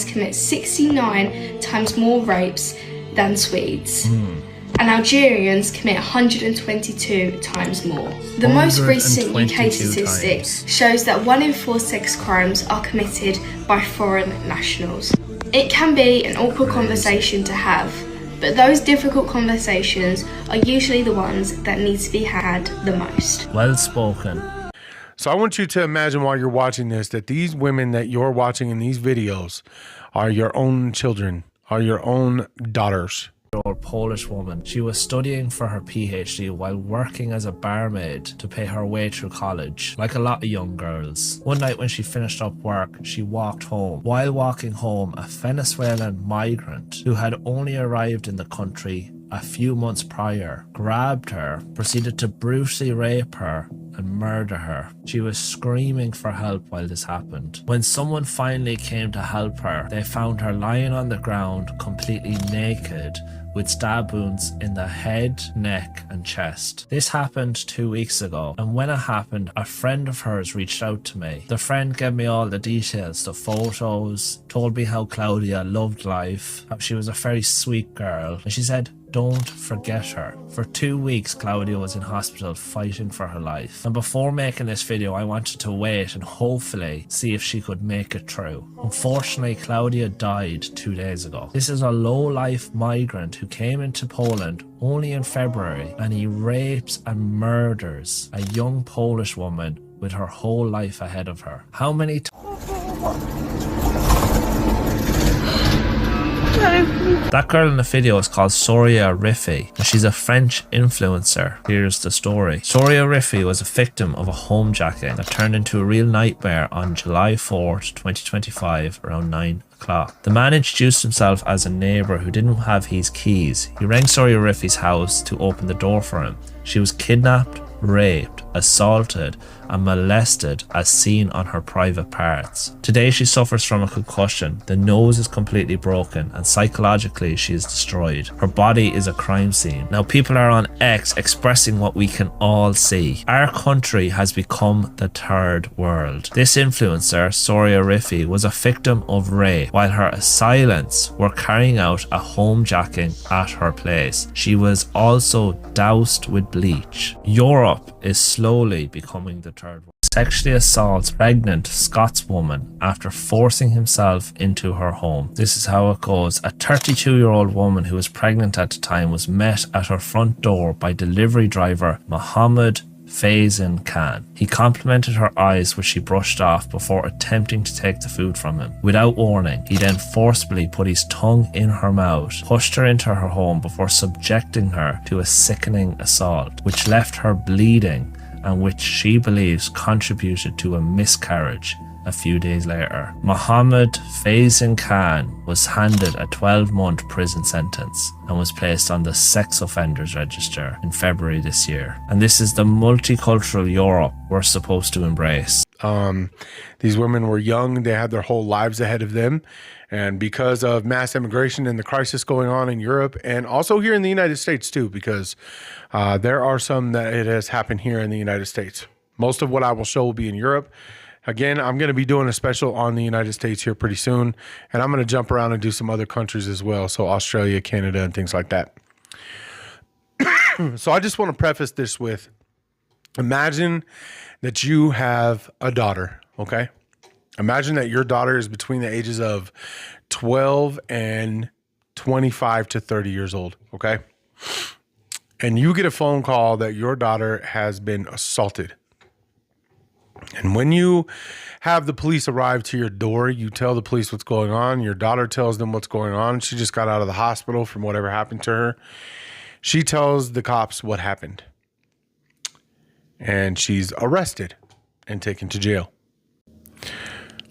commit 69 times more rapes than Swedes. And Algerians commit 122 times more. The most recent UK statistic shows that 1 in 4 sex crimes are committed by foreign nationals. It can be an awkward conversation to have, but those difficult conversations are usually the ones that need to be had the most. Well spoken. So I want you to imagine while you're watching this that these women that you're watching in these videos are your own children, are your own daughters. Polish woman. She was studying for her PhD while working as a barmaid to pay her way through college, like a lot of young girls. One night when she finished up work, she walked home. While walking home, a Venezuelan migrant who had only arrived in the country a few months prior grabbed her, proceeded to brutally rape her and murder her. She was screaming for help while this happened. When someone finally came to help her, they found her lying on the ground, completely naked, with stab wounds in the head, neck and chest. This happened 2 weeks ago, and when it happened, a friend of hers reached out to me. The friend gave me all the details, the photos, told me how Claudia loved life, how she was a very sweet girl, and she said, don't forget her. For 2 weeks, Claudia was in hospital fighting for her life. And before making this video, I wanted to wait and hopefully see if she could make it through. Unfortunately, Claudia died 2 days ago. This is a low-life migrant who came into Poland only in February, and he rapes and murders a young Polish woman with her whole life ahead of her. How many That girl in the video is called Soria Riffi, and she's a French influencer. Here's the story. Soria Riffi was a victim of a homejacking that turned into a real nightmare on July 4th, 2025, around 9 o'clock. The man introduced himself as a neighbour who didn't have his keys. He rang Soria Riffi's house to open the door for him. She was kidnapped, raped, assaulted and molested as seen on her private parts. Today she suffers from a concussion, the nose is completely broken and psychologically she is destroyed. Her body is a crime scene. Now people are on X expressing what we can all see. Our country has become the third world. This influencer, Soria Riffi, was a victim of rape while her assailants were carrying out a homejacking at her place. She was also doused with bleach. Europe is slowly becoming the third world. Sexually assaults pregnant Scotswoman after forcing himself into her home. This is how it goes. A 32-year-old woman who was pregnant at the time was met at her front door by delivery driver Mohammed Faizan Khan. He complimented her eyes, which she brushed off before attempting to take the food from him. Without warning, he then forcibly put his tongue in her mouth, pushed her into her home before subjecting her to a sickening assault, which left her bleeding and which she believes contributed to a miscarriage a few days later. Mohammed Faizan Khan was handed a 12-month prison sentence and was placed on the sex offenders register in February this year. And this is the multicultural Europe we're supposed to embrace. These women were young, they had their whole lives ahead of them. And because of mass immigration and the crisis going on in Europe and also here in the United States too, because there are some that it has happened here in the United States. Most of what I will show will be in Europe. Again, I'm going to be doing a special on the United States here pretty soon, and I'm going to jump around and do some other countries as well. So Australia, Canada, and things like that. So I just want to preface this with, imagine that you have a daughter, okay? Imagine that your daughter is between the ages of 12 and 25 to 30 years old, okay? And you get a phone call that your daughter has been assaulted. And when you have the police arrive to your door, you tell the police what's going on. Your daughter tells them what's going on. She just got out of the hospital from whatever happened to her. She tells the cops what happened. And she's arrested and taken to jail.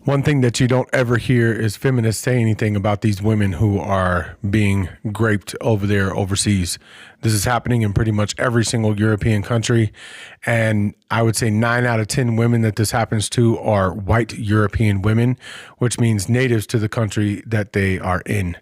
One thing that you don't ever hear is feminists say anything about these women who are being raped over there overseas. This is happening in pretty much every single European country. And I would say 9 out of 10 women that this happens to are white European women, which means natives to the country that they are in.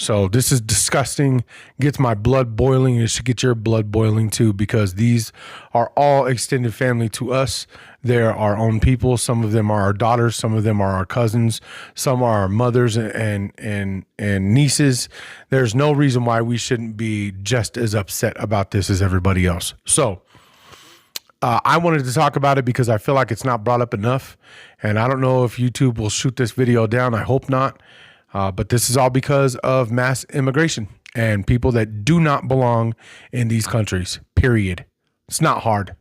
So this is disgusting, gets my blood boiling. It should get your blood boiling too, because these are all extended family to us. They're our own people. Some of them are our daughters. Some of them are our cousins. Some are our mothers and nieces. There's no reason why we shouldn't be just as upset about this as everybody else. So I wanted to talk about it because I feel like it's not brought up enough. And I don't know if YouTube will shoot this video down. I hope not. But this is all because of mass immigration and people that do not belong in these countries, period. It's not hard.